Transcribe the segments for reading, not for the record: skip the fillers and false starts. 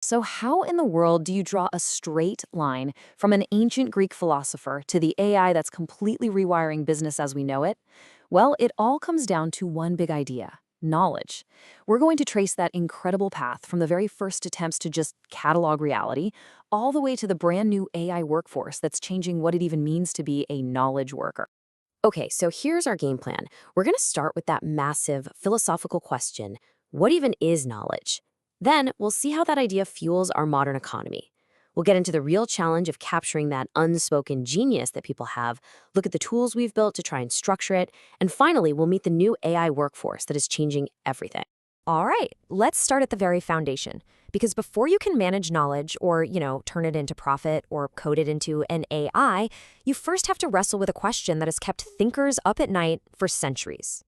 So how in the world do you draw a straight line from an ancient Greek philosopher to the AI that's completely rewiring business as we know it? Well, it all comes down to one big idea: knowledge. We're going to trace that incredible path from the very first attempts to just catalog reality, all the way to the brand new AI workforce that's changing what it even means to be a knowledge worker. Okay, so here's our game plan. We're going to start with that massive philosophical question: what even is knowledge? Then we'll see how that idea fuels our modern economy. We'll get into the real challenge of capturing that unspoken genius that people have, look at the tools we've built to try and structure it, and finally, we'll meet the new AI workforce that is changing everything. All right, let's start at the very foundation. Because before you can manage knowledge or, turn it into profit or code it into an AI, you first have to wrestle with a question that has kept thinkers up at night for centuries.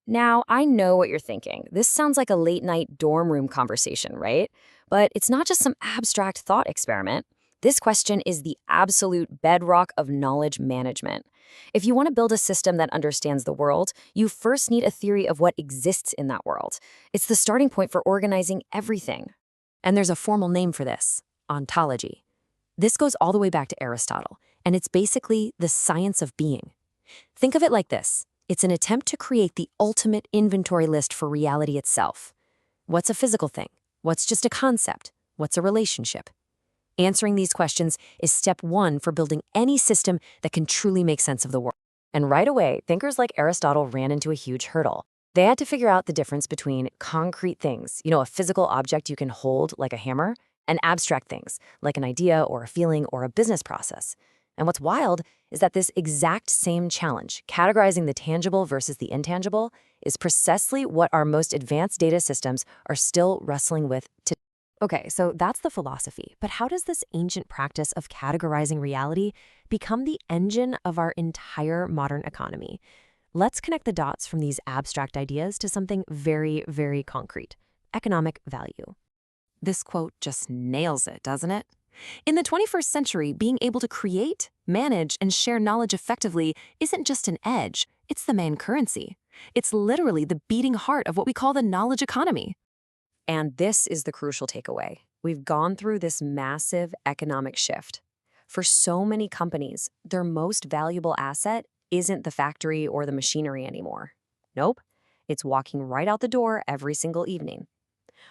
Now, I know what you're thinking. This sounds like a late night dorm room conversation, right? But it's not just some abstract thought experiment. This question is the absolute bedrock of knowledge management. If you want to build a system that understands the world, you first need a theory of what exists in that world. It's the starting point for organizing everything. And there's a formal name for this: ontology. This goes all the way back to Aristotle, and it's basically the science of being. Think of it like this: it's an attempt to create the ultimate inventory list for reality itself. What's a physical thing? What's just a concept? What's a relationship? Answering these questions is step one for building any system that can truly make sense of the world. And right away, thinkers like Aristotle ran into a huge hurdle. They had to figure out the difference between concrete things, a physical object you can hold like a hammer, and abstract things, like an idea or a feeling or a business process. And what's wild is that this exact same challenge, categorizing the tangible versus the intangible, is precisely what our most advanced data systems are still wrestling with today. Okay, so that's the philosophy. But how does this ancient practice of categorizing reality become the engine of our entire modern economy? Let's connect the dots from these abstract ideas to something very, very concrete: economic value. This quote just nails it, doesn't it? In the 21st century, being able to create, manage, and share knowledge effectively isn't just an edge, it's the main currency. It's literally the beating heart of what we call the knowledge economy. And this is the crucial takeaway. We've gone through this massive economic shift. For so many companies, their most valuable asset isn't the factory or the machinery anymore. Nope, it's walking right out the door every single evening.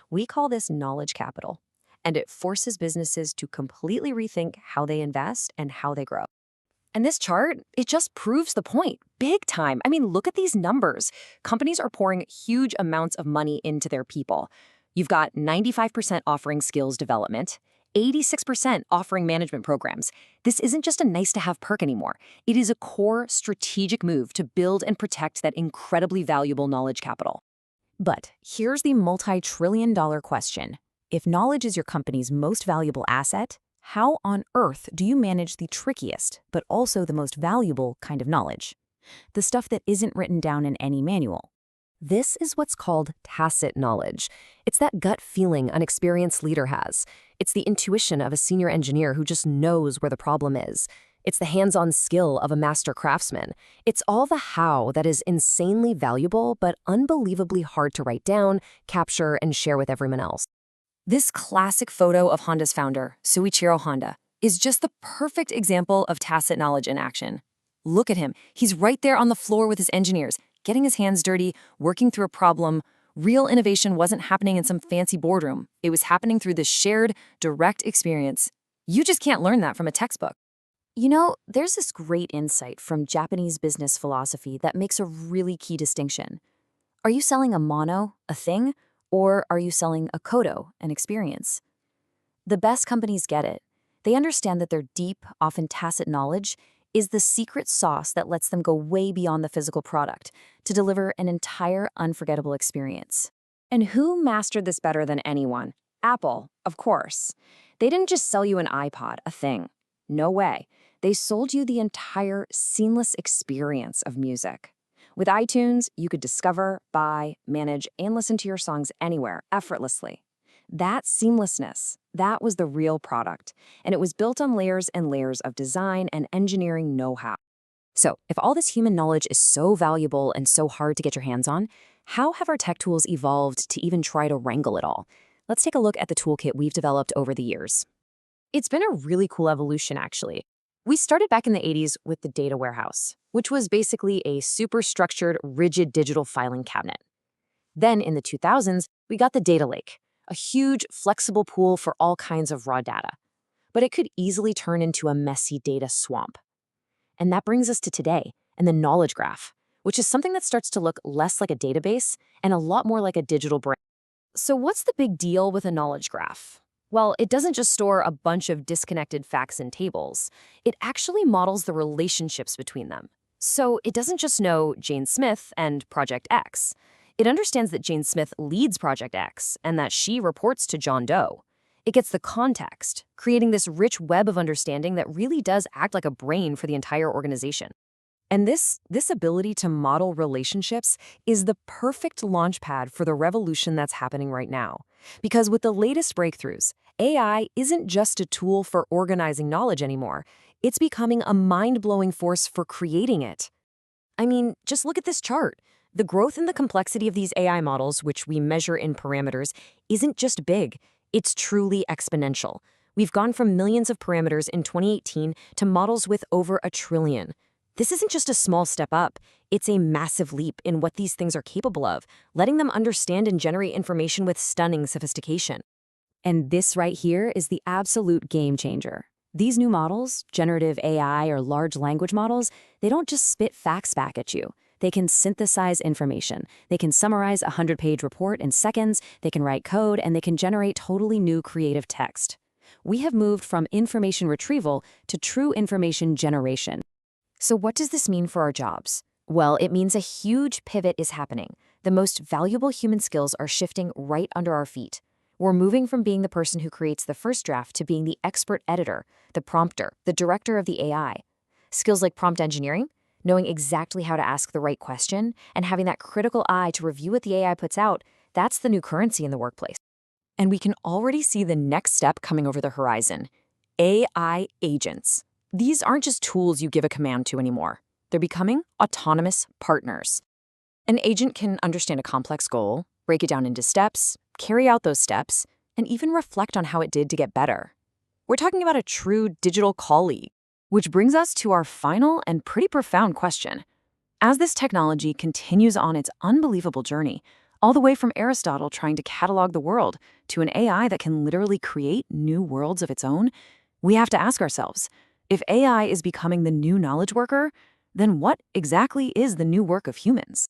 We call this knowledge capital, and it forces businesses to completely rethink how they invest and how they grow. And this chart, it just proves the point, big time. I mean, look at these numbers. Companies are pouring huge amounts of money into their people. You've got 95% offering skills development, 86% offering management programs. This isn't just a nice-to-have perk anymore. It is a core strategic move to build and protect that incredibly valuable knowledge capital. But here's the multi-trillion-dollar question. If knowledge is your company's most valuable asset, how on earth do you manage the trickiest, but also the most valuable kind of knowledge? The stuff that isn't written down in any manual. This is what's called tacit knowledge. It's that gut feeling an experienced leader has. It's the intuition of a senior engineer who just knows where the problem is. It's the hands-on skill of a master craftsman. It's all the how that is insanely valuable but unbelievably hard to write down, capture, and share with everyone else. This classic photo of Honda's founder, Soichiro Honda, is just the perfect example of tacit knowledge in action. Look at him. He's right there on the floor with his engineers, getting his hands dirty, working through a problem. Real innovation wasn't happening in some fancy boardroom. It was happening through this shared, direct experience. You just can't learn that from a textbook. There's this great insight from Japanese business philosophy that makes a really key distinction. Are you selling a mono, a thing, or are you selling a kodo, an experience? The best companies get it. They understand that their deep, often tacit knowledge is the secret sauce that lets them go way beyond the physical product to deliver an entire unforgettable experience. And who mastered this better than anyone? Apple, of course. They didn't just sell you an iPod, a thing. No way. They sold you the entire seamless experience of music. With iTunes, you could discover, buy, manage, and listen to your songs anywhere, effortlessly. That seamlessness, that was the real product, and it was built on layers and layers of design and engineering know-how. So, if all this human knowledge is so valuable and so hard to get your hands on, how have our tech tools evolved to even try to wrangle it all? Let's take a look at the toolkit we've developed over the years. It's been a really cool evolution, actually. We started back in the 80s with the data warehouse, which was basically a super structured, rigid digital filing cabinet. Then in the 2000s, we got the data lake, a huge, flexible pool for all kinds of raw data. But it could easily turn into a messy data swamp. And that brings us to today and the knowledge graph, which is something that starts to look less like a database and a lot more like a digital brain. So what's the big deal with a knowledge graph? Well, it doesn't just store a bunch of disconnected facts and tables. It actually models the relationships between them. So it doesn't just know Jane Smith and Project X. It understands that Jane Smith leads Project X and that she reports to John Doe. It gets the context, creating this rich web of understanding that really does act like a brain for the entire organization. And this ability to model relationships is the perfect launchpad for the revolution that's happening right now. Because with the latest breakthroughs, AI isn't just a tool for organizing knowledge anymore. It's becoming a mind-blowing force for creating it. I mean, just look at this chart. The growth and the complexity of these AI models, which we measure in parameters, isn't just big. It's truly exponential. We've gone from millions of parameters in 2018 to models with over 1 trillion. This isn't just a small step up, it's a massive leap in what these things are capable of, letting them understand and generate information with stunning sophistication. And this right here is the absolute game changer. These new models, generative AI or large language models, they don't just spit facts back at you. They can synthesize information. They can summarize a 100-page report in seconds, they can write code, and they can generate totally new creative text. We have moved from information retrieval to true information generation. So what does this mean for our jobs? Well, it means a huge pivot is happening. The most valuable human skills are shifting right under our feet. We're moving from being the person who creates the first draft to being the expert editor, the prompter, the director of the AI. Skills like prompt engineering, knowing exactly how to ask the right question, and having that critical eye to review what the AI puts out, that's the new currency in the workplace. And we can already see the next step coming over the horizon: AI agents. These aren't just tools you give a command to anymore. They're becoming autonomous partners. An agent can understand a complex goal, break it down into steps, carry out those steps, and even reflect on how it did to get better. We're talking about a true digital colleague, which brings us to our final and pretty profound question. As this technology continues on its unbelievable journey, all the way from Aristotle trying to catalog the world to an AI that can literally create new worlds of its own, we have to ask ourselves, if AI is becoming the new knowledge worker, then what exactly is the new work of humans?